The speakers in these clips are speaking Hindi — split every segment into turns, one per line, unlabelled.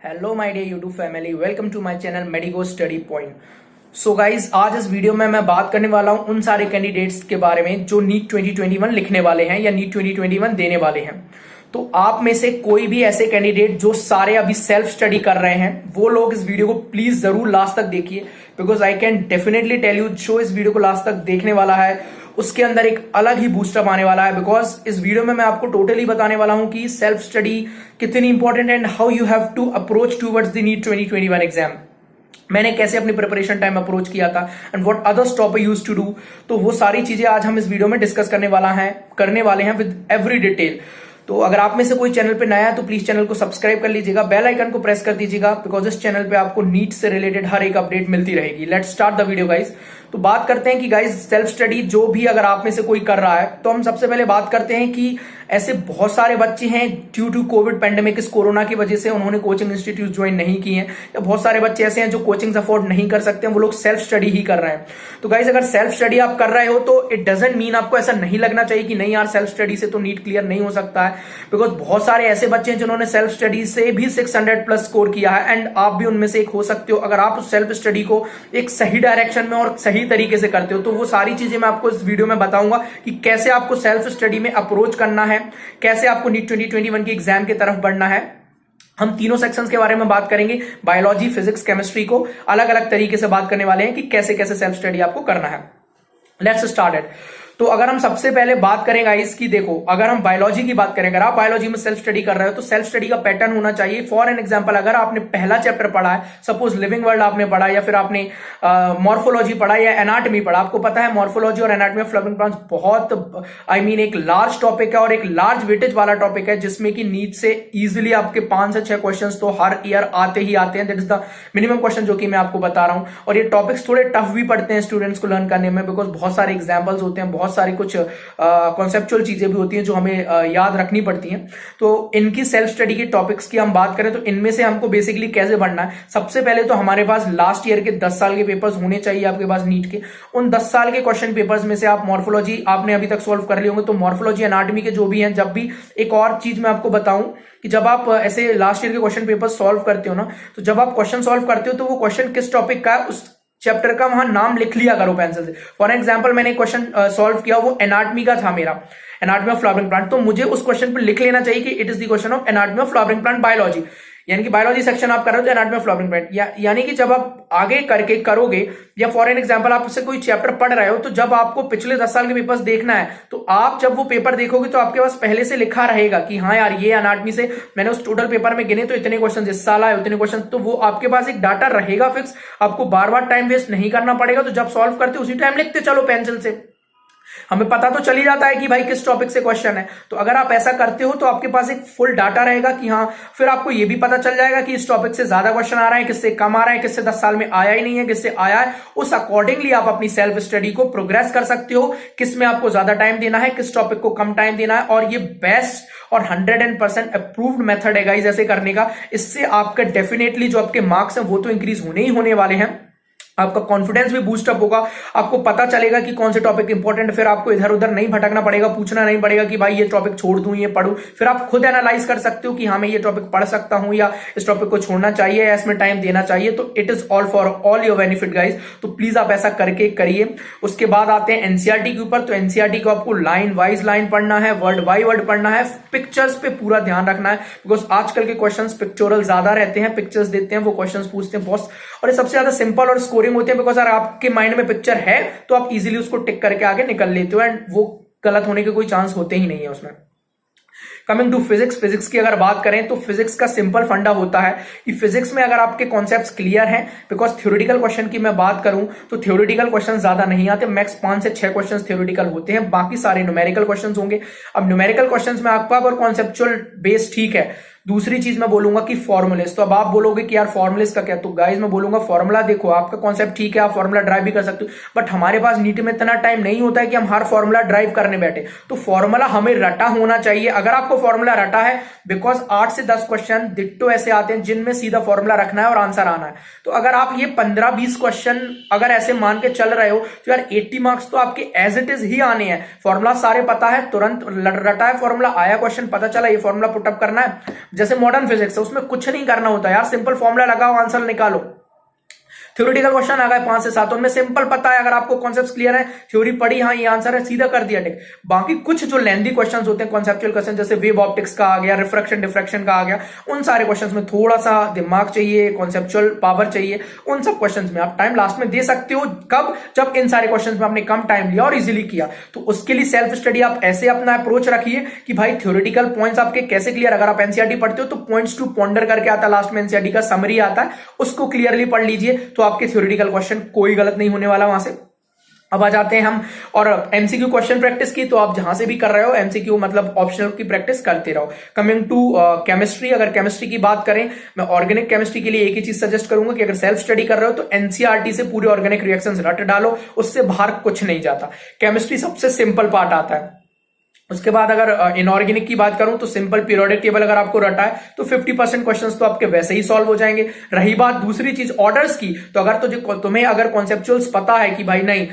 Hello my dear YouTube family, welcome to my channel medico study point. So guys, आज इस वीडियो में मैं बात करने वाला हूं उन सारे कैंडिडेट्स के बारे में जो नीट 2021 लिखने वाले हैं या नीट 2021 देने वाले हैं। तो आप में से कोई भी ऐसे कैंडिडेट जो सारे अभी सेल्फ स्टडी कर रहे हैं, वो लोग इस वीडियो को प्लीज जरूर लास्ट तक देखिए, because I can definitely tell you जो इस वीडियो को लास्ट तक देखने वाला है उसके अंदर एक अलग ही बूस्टअप आने वाला है। बिकॉज इस वीडियो में मैं आपको टोटली बताने वाला हूं कि सेल्फ स्टडी कितनी important and how you have to approach towards the NEET 2021 exam. मैंने कैसे अपनी प्रिपरेशन टाइम अप्रोच किया था and what other stop I used to do, तो वो सारी चीजें आज हम इस वीडियो में डिस्कस करने वाले हैं विद एवरी डिटेल। तो अगर आप में से कोई चैनल पे नया है तो प्लीज चैनल को सब्सक्राइब कर लीजिएगा, बेल आइकन को प्रेस कर दीजिएगा, बिकॉज इस चैनल पे आपको नीट से रिलेटेड हर एक अपडेट मिलती रहेगी। Let's start the video guys. तो बात करते हैं कि गाइज सेल्फ स्टडी जो भी अगर आप में से कोई कर रहा है, तो हम सबसे पहले बात करते हैं कि ऐसे बहुत सारे बच्चे हैं ड्यू टू कोविड पेंडेमिक, इस कोरोना की वजह से उन्होंने कोचिंग इंस्टीट्यूट ज्वाइन नहीं किए हैं, या बहुत सारे बच्चे ऐसे हैं जो कोचिंग अफोर्ड नहीं कर सकते हैं, वो लोग सेल्फ स्टडी ही कर रहे हैं। तो गाइज अगर सेल्फ स्टडी आप कर रहे हो तो इट डजंट मीन आपको ऐसा नहीं लगना चाहिए कि नहीं यार सेल्फ स्टडी से तो नीट क्लियर नहीं हो सकता है, बिकॉज बहुत सारे ऐसे बच्चे हैं जिन्होंने सेल्फ स्टडी से भी 600 प्लस स्कोर किया है एंड आप भी उनमें से एक हो सकते हो अगर आप उस सेल्फ स्टडी को एक सही डायरेक्शन में और सही तरीके से करते हो। तो वो सारी चीजें मैं आपको इस वीडियो में बताऊंगा कि कैसे आपको सेल्फ स्टडी में अप्रोच करना है, कैसे आपको नीट 2021 की एग्जाम की तरफ बढ़ना है। हम तीनों सेक्शंस के बारे में बात करेंगे, बायोलॉजी, फिजिक्स, केमिस्ट्री को अलग अलग तरीके से बात करने वाले हैं कि कैसे कैसे सेल्फ स्टडी आपको करना है। Let's start it. तो अगर हम सबसे पहले बात करें गाइस कि देखो, अगर हम बायोलॉजी की बात करें, अगर आप बायोलॉजी में सेल्फ स्टडी कर रहे हो तो सेल्फ स्टडी का पैटर्न होना चाहिए। फॉर एन एग्जांपल, अगर आपने पहला चैप्टर पढ़ा है, सपोज लिविंग वर्ल्ड आपने पढ़ा, या फिर आपने मॉर्फोलॉजी पढ़ा या एनाटॉमी पढ़ा, आपको पता है मॉर्फोलॉजी और एनाटॉमी ऑफ फ्लावरिंग प्लांट्स बहुत एक लार्ज टॉपिक है और एक लार्ज वेटेज वाला टॉपिक है, जिसमें कि नीट से इजिली आपके 5 से 6 क्वेश्चन तो हर ईयर आते ही आते हैं। That is the minimum question जो कि मैं आपको बता रहा हूं। और ये टॉपिक्स थोड़े टफ भी पड़ते हैं स्टूडेंट्स को लर्न करने में, बिकॉज बहुत सारे एग्जाम्पल्स होते हैं, बहुत सारी कुछ कॉन्सेप्चुअल चीजें भी होती हैं जो हमें याद रखनी पड़ती हैं। तो इनकी सेल्फ स्टडी के टॉपिक्स की हम बात करें तो इनमें से हमको बेसिकली कैसे बढ़ना है, सबसे पहले तो हमारे पास लास्ट ईयर के 10 साल के पेपर्स होने चाहिए आपके पास नीट के। उन 10 साल के क्वेश्चन पेपर्स में से आप मॉर्फोलॉजी आपने अभी तक सॉल्व कर लिए होंगे, तो मॉर्फोलॉजी, एनाटॉमी के जो भी हैं, जब भी एक और चीज मैं आपको बताऊं कि जब आप ऐसे लास्ट ईयर के क्वेश्चन पेपर सॉल्व करते हो ना, तो जब आप क्वेश्चन सॉल्व करते हो तो वो क्वेश्चन किस टॉपिक का है उस चैप्टर का वहां नाम लिख लिया करो पेंसिल से। फॉर एग्जांपल, मैंने क्वेश्चन सॉल्व किया, वो एनाटॉमी का था मेरा, एनाटॉमी ऑफ फ्लावरिंग प्लांट, तो मुझे उस क्वेश्चन पर लिख लेना चाहिए कि it is the question of anatomy of flowering plant biology, यानी कि बायोलॉजी सेक्शन आप कर रहे हो तो एनाटॉमी ऑफ फ्लावरिंग प्लांट। यानी कि जब आप आगे करके करोगे, या फॉर एन एग्जांपल आप उससे कोई चैप्टर पढ़ रहे हो, तो जब आपको पिछले 10 साल के पेपर्स देखना है, तो आप जब वो पेपर देखोगे तो आपके पास पहले से लिखा रहेगा कि हाँ यार ये एनाटॉमी से मैंने उस टोटल पेपर में गिने तो इतने क्वेश्चन इस साल आए, उतने क्वेश्चन, तो वो आपके पास एक डाटा रहेगा फिक्स, आपको बार बार टाइम वेस्ट नहीं करना पड़ेगा। तो जब सॉल्व करते उसी टाइम लिखते चलो पेंसिल से, हमें पता तो चल ही जाता है कि भाई किस टॉपिक से क्वेश्चन है। तो अगर आप ऐसा करते हो तो आपके पास एक फुल डाटा रहेगा कि हाँ, फिर आपको ये भी पता चल जाएगा कि इस टॉपिक से ज्यादा क्वेश्चन आ रहा है, किससे कम आ रहा है, किससे 10 साल में आया ही नहीं है, किससे आया है। उस अकॉर्डिंगली आप अपनी सेल्फ स्टडी को प्रोग्रेस कर सकते हो, किस में आपको ज्यादा टाइम देना है, किस टॉपिक को कम टाइम देना है। और ये बेस्ट और 100% अप्रूव्ड मेथड है गाइस ऐसे करने का। इससे आपका डेफिनेटली जो आपके मार्क्स हैं वो तो इंक्रीज होने ही होने वाले हैं, आपका कॉन्फिडेंस भी बूस्ट अप होगा, आपको पता चलेगा कि कौन से टॉपिक इंपॉर्टेंट, फिर आपको इधर उधर नहीं भटकना पड़ेगा, पूछना नहीं पड़ेगा कि भाई ये टॉपिक छोड़ दूं ये पढ़ूं। फिर आप खुद एनालाइज कर सकते हो कि हाँ मैं ये टॉपिक पढ़ सकता हूं या इस टॉपिक को छोड़ना चाहिए या इसमें टाइम देना चाहिए। तो it is all for all your benefit guys. तो प्लीज आप ऐसा करके करिए। उसके बाद आते हैं एनसीईआरटी के ऊपर। तो एनसीईआरटी को आपको लाइन वाइज लाइन पढ़ना है, वर्ड बाय वर्ड पढ़ना है, पिक्चर्स पे पूरा ध्यान रखना है, बिकॉज आजकल के क्वेश्चंस पिक्चोरल ज्यादा रहते हैं, पिक्चर्स देते हैं, वो क्वेश्चंस पूछते हैं बहुत, और ये सबसे ज्यादा सिंपल और स्कोरिंग होते हैं, बिकॉज अगर आपके माइंड में पिक्चर है तो आप इजीली उसको टिक करके आगे निकल लेते हो एंड वो गलत होने के कोई चांस होते ही नहीं है उसमें। कमिंग टू फिजिक्स, फिजिक्स की अगर बात करें तो फिजिक्स का सिंपल फंडा होता है कि फिजिक्स में अगर आपके कॉन्सेप्ट्स क्लियर हैं, बिकॉज थ्योरेटिकल क्वेश्चन की मैं बात करूं तो थ्योरेटिकल क्वेश्चन ज्यादा नहीं आते, मैक्स 5 से 6 क्वेश्चन थ्योरेटिकल होते हैं, बाकी सारे न्यूमेरिकल क्वेश्चन होंगे। अब न्यूमेरिकल क्वेश्चन में आपका और कॉन्सेप्चुअल बेस ठीक है, दूसरी चीज मैं बोलूंगा कि फॉर्मुलेस। तो अब आप बोलोगे कि यार फॉर्मुलेस का क्या, तो गाइस मैं बोलूंगा फॉर्मूला देखो, आपका कॉन्सेप्ट ठीक है, आप फॉर्मूला ड्राइव भी कर सकते हो, बट हमारे पास नीट में इतना टाइम नहीं होता है कि हम हर फॉर्मूला ड्राइव करने बैठे। तो फॉर्मूला हमें रटा होना चाहिए। अगर आपको फॉर्मूला रटा है, बिकॉज 8 से 10 क्वेश्चन डिट्टो ऐसे आते हैं जिनमें सीधा फॉर्मूला रखना है और आंसर आना है। तो अगर आप ये 15-20 क्वेश्चन अगर ऐसे मान के चल रहे हो तो यार 80 मार्क्स तो आपके एज इट इज ही आने हैं। फॉर्मूला सारे पता है, तुरंत रटा है फॉर्मूला, आया क्वेश्चन, पता चला ये फॉर्मूला पुटअप करना है, जैसे मॉडर्न फिजिक्स है, उसमें कुछ नहीं करना होता यार, सिंपल फॉर्मूला लगाओ, आंसर निकालो। थ्योरेटिकल क्वेश्चन आ गए 5 से 7, उनमें सिंपल पता है, अगर आपको कॉन्सेप्ट्स क्लियर है, थ्योरी पढ़ी, हाँ ये आंसर है, सीधा कर दिया टिक। बाकी कुछ जो लेंथी क्वेश्चंस होते हैं, कॉन्सेप्चुअल क्वेश्चन, जैसे वेव ऑप्टिक्स का आ गया, रिफ्रैक्शन डिफ्रैक्शन का आ गया, उन सारे क्वेश्चंस में थोड़ा सा दिमाग चाहिए, कॉन्सेप्चुअल पावर चाहिए। उन सब क्वेश्चंस में आप टाइम लास्ट में दे सकते हो, कब, जब इन सारे क्वेश्चंस में आपने कम टाइम लिया और इजीली किया। तो उसके लिए सेल्फ स्टडी आप ऐसे अपना अप्रोच रखिए कि भाई थ्योरेटिकल पॉइंट्स आपके कैसे क्लियर, अगर आप एनसीईआरटी पढ़ते हो तो पॉइंट्स टू पॉन्डर करके आता है, लास्ट में एनसीईआरटी का समरी आता है, उसको क्लियरली पढ़ लीजिए, तो आपके थ्योरेटिकल क्वेश्चन कोई गलत नहीं होने वाला वहां से। अब आ जाते हैं हम और एमसीक्यू क्वेश्चन प्रैक्टिस की, तो आप जहां से भी कर रहे हो एमसीक्यू मतलब ऑप्शनल की प्रैक्टिस करते रहो। कमिंग टू केमिस्ट्री, अगर केमिस्ट्री की बात करें, मैं ऑर्गेनिक केमिस्ट्री के लिए एक ही चीज सजेस्ट करूंगा कि अगर सेल्फ स्टडी कर रहे हो तो एनसीईआरटी से पूरे ऑर्गेनिक रिएक्शंस रट डालो, उससे बाहर कुछ नहीं जाता। केमिस्ट्री सबसे सिंपल पार्ट आता है। उसके बाद अगर इनऑर्गेनिक की बात करूं तो सिंपल पीरियोडिक टेबल अगर आपको रटा है तो 50% क्वेश्चंस तो आपके वैसे ही सॉल्व हो जाएंगे। रही बात दूसरी चीज ऑर्डर्स की, तो अगर तुम्हें अगर कॉन्सेप्चुअल्स पता है कि भाई नहीं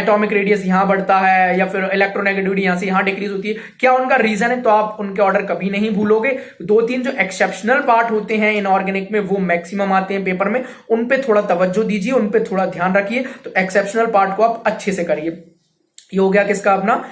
एटॉमिक रेडियस यहां बढ़ता है या फिर इलेक्ट्रोनेगेटिविटी यहां से यहां डिक्रीज होती है, क्या उनका रीजन है, तो आप उनके ऑर्डर कभी नहीं भूलोगे। 2-3 जो एक्सेप्शनल पार्ट होते हैं इनऑर्गेनिक में, वो मैक्सिमम आते हैं पेपर में, उन पे थोड़ा तवज्जो दीजिए, उन पे थोड़ा ध्यान रखिए, तो एक्सेप्शनल पार्ट को आप अच्छे से करिए। ये हो गया किसका, अपना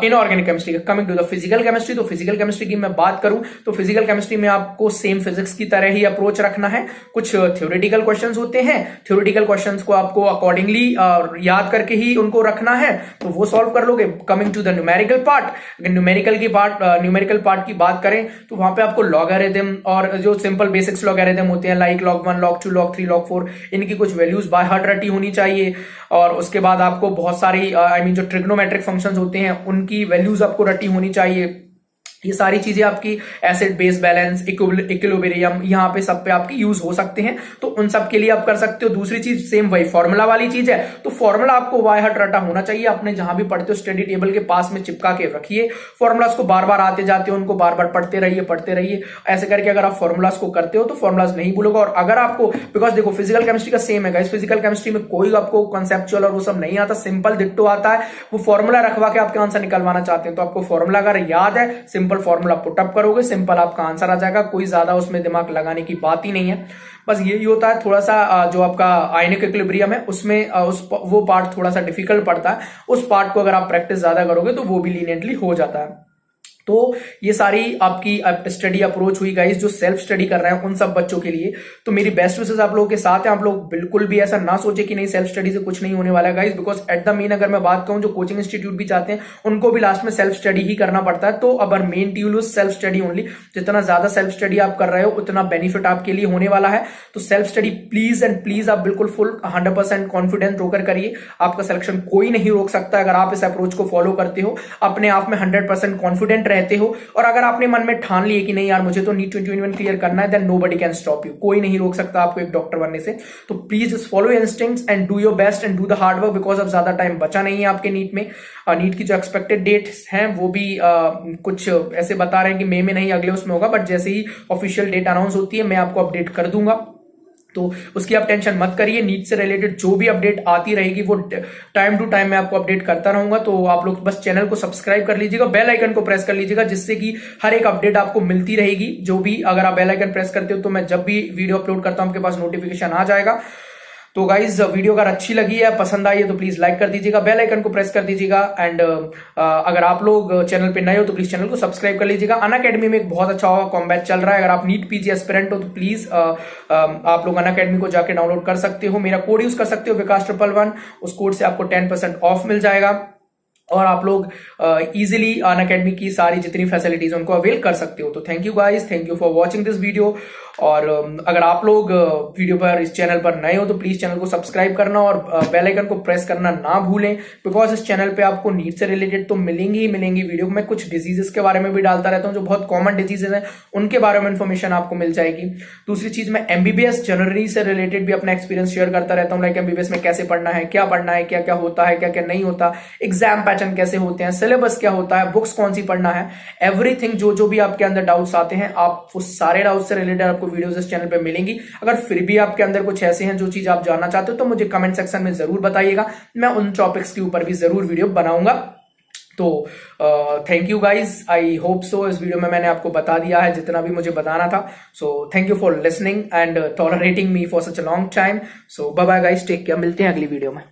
इनऑर्गेनिक केमिस्ट्री का। Coming to the physical chemistry, तो फिजिकल केमिस्ट्री की मैं बात करूं तो फिजिकल केमिस्ट्री में आपको सेम फिजिक्स की तरह ही अप्रोच रखना है। कुछ थ्योरेटिकल क्वेश्चंस होते हैं, थ्योरेटिकल क्वेश्चंस को आपको अकॉर्डिंगली याद करके ही उनको रखना है, तो वो सॉल्व कर लोगे। Coming to the numerical part, अगर न्यूमेरिकल पार्ट की बात करें तो वहां पे आपको लॉगरिथम और जो सिंपल बेसिक्स लॉगरिथम होते हैं like log1 log2 log3 log4, इनकी कुछ वैल्यूज बाय हार्ट रटी होनी चाहिए। और उसके बाद आपको बहुत सारी जो ट्रिग्नोमेट्रिक फंक्शंस होते हैं उनकी वैल्यूज आपको रटी होनी चाहिए। ये सारी चीजें आपकी एसिड बेस बैलेंस, इक्विलिब्रियम, यहाँ पे सब पे आपकी यूज हो सकते हैं, तो उन सब के लिए आप कर सकते हो। दूसरी चीज सेम वही फॉर्मूला वाली चीज है, तो फॉर्मूला आपको बाय हार्ट रटा होना चाहिए। आपने जहां भी पढ़ते हो स्टडी टेबल के पास में चिपका के रखिए, फॉर्मूलाज को बार बार आते जाते हो, उनको बार बार पढ़ते रहिए। ऐसे करके अगर आप फॉर्मूलाज को करते हो तो फॉर्मूलाज नहीं भूलोगे। और अगर आपको, बिकॉज देखो फिजिकल केमिस्ट्री का सेम है गाइस, फिजिकल केमिस्ट्री में कोई आपको कॉन्सेप्चुअल और वो सब नहीं आता, सिंपल डिट्टो आता है। वो फॉर्मूला रखवा के आपके आंसर निकलवाना चाहते हैं, तो आपको फॉर्मूला अगर याद है, सिंपल फॉर्मूला पुटअप करोगे, सिंपल आपका आंसर आ जाएगा। कोई ज्यादा उसमें दिमाग लगाने की बात ही नहीं है। बस यही होता है, थोड़ा सा जो आपका आयनिक इक्विलिब्रियम है उसमें वो पार्ट थोड़ा सा डिफिकल्ट पड़ता है। उस पार्ट को अगर आप प्रैक्टिस ज्यादा करोगे तो वो भी लीनियंटली हो जाता है। तो ये सारी आपकी स्टडी अप्रोच हुई गाइस, जो सेल्फ स्टडी कर रहे हैं उन सब बच्चों के लिए। तो मेरी बेस्ट विशेस आप लोगों के साथ है। आप लोग बिल्कुल भी ऐसा ना सोचे कि नहीं सेल्फ स्टडी से कुछ नहीं होने वाला है guys, because at the main अगर मैं बात कहूं, जो कोचिंग इंस्टीट्यूट भी चाहते हैं उनको भी लास्ट में सेल्फ स्टडी ही करना पड़ता है। तो अगर main to use self study only, जितना ज्यादा सेल्फ स्टडी आप कर रहे हो उतना बेनिफिट आपके लिए होने वाला है। तो self study please and please आप बिल्कुल फुल 100% कॉन्फिडेंट होकर करिए। आपका सिलेक्शन कोई नहीं रोक सकता अगर आप इस अप्रोच को फॉलो करते हो, अपने आप में 100% कॉन्फिडेंट रहते हो। और अगर आपने मन में ठान लिए कि नहीं यार मुझे तो नीट 2021 क्लियर करना है, then nobody can stop you. कोई नहीं रोक सकता आपको एक डॉक्टर बनने से। तो please just follow your instincts and do your best and do the hard work, because अब ज्यादा टाइम बचा नहीं है आपके नीट में। नीट की जो एक्सपेक्टेड डेट्स हैं वो भी कुछ ऐसे बता रहे हैं कि मई में नहीं अगले उसमें होगा, बट जैसे ही ऑफिशियल डेट अनाउंस होती है मैं आपको अपडेट कर दूंगा, तो उसकी आप टेंशन मत करिए। नीट से रिलेटेड जो भी अपडेट आती रहेगी वो टाइम टू टाइम मैं आपको अपडेट करता रहूंगा। तो आप लोग बस चैनल को सब्सक्राइब कर लीजिएगा, बेल आइकन को प्रेस कर लीजिएगा, जिससे कि हर एक अपडेट आपको मिलती रहेगी। जो भी अगर आप बेल आइकन प्रेस करते हो तो मैं जब भी वीडियो अपलोड करता हूं आपके पास नोटिफिकेशन आ जाएगा। तो गाइज वीडियो अगर अच्छी लगी है, पसंद आई है तो प्लीज लाइक कर दीजिएगा, बेल आइकन को प्रेस कर दीजिएगा। एंड अगर आप लोग चैनल पे नए हो तो प्लीज चैनल को सब्सक्राइब कर लीजिएगा। अनअकैडमी में एक बहुत अच्छा कॉम्बैट चल रहा है। अगर आप नीट पीजी एस्पिरेंट हो तो प्लीज आप लोग अनअकैडमी को जाके डाउनलोड कर सकते हो। मेरा कोड यूज कर सकते हो विकास111, उस कोड से आपको 10% ऑफ मिल जाएगा और आप लोग इजीली अनअकैडमी की सारी जितनी फैसिलिटीज उनको अवेल कर सकते हो। तो thank you guys, thank you for watching this video. और अगर आप लोग वीडियो पर इस चैनल पर नए हो तो प्लीज चैनल को सब्सक्राइब करना और बेल आइकन को प्रेस करना ना भूलें, बिकॉज इस चैनल पे आपको नीट से रिलेटेड तो मिलेंगी ही मिलेंगी वीडियो। मैं कुछ डिजीजेस के बारे में भी डालता रहता हूं, जो बहुत कॉमन डिजीजेस हैं उनके बारे में इन्फॉर्मेशन आपको मिल जाएगी। दूसरी चीज, मैं एमबीबीएस जनरली से रिलेटेड भी अपना एक्सपीरियंस शेयर करता रहता हूँ, लाइक एमबीबीएस में कैसे पढ़ना है, क्या क्या होता है, क्या क्या नहीं होता, एग्जाम पैटर्न कैसे होते हैं, सिलेबस क्या होता है, बुक्स कौन सी पढ़ना है, एवरीथिंग जो भी आपके अंदर डाउट्स आते हैं, आप वो सारे डाउट्स से रिलेटेड आपको वीडियोस इस चैनल पे मिलेंगी। अगर फिर भी आपके अंदर कुछ ऐसे हैं जो चीज आप जानना चाहते हो तो मुझे कमेंट सेक्शन में जरूर बताइएगा, मैं उन टॉपिक्स के ऊपर भी जरूर वीडियो बनाऊंगा। तो thank you guys, I hope so इस वीडियो में मैंने आपको बता दिया है जितना भी मुझे बताना था. So thank you for listening and tolerating me for such a long time. So bye bye guys, take care, मिलते हैं अगली वीडियो में.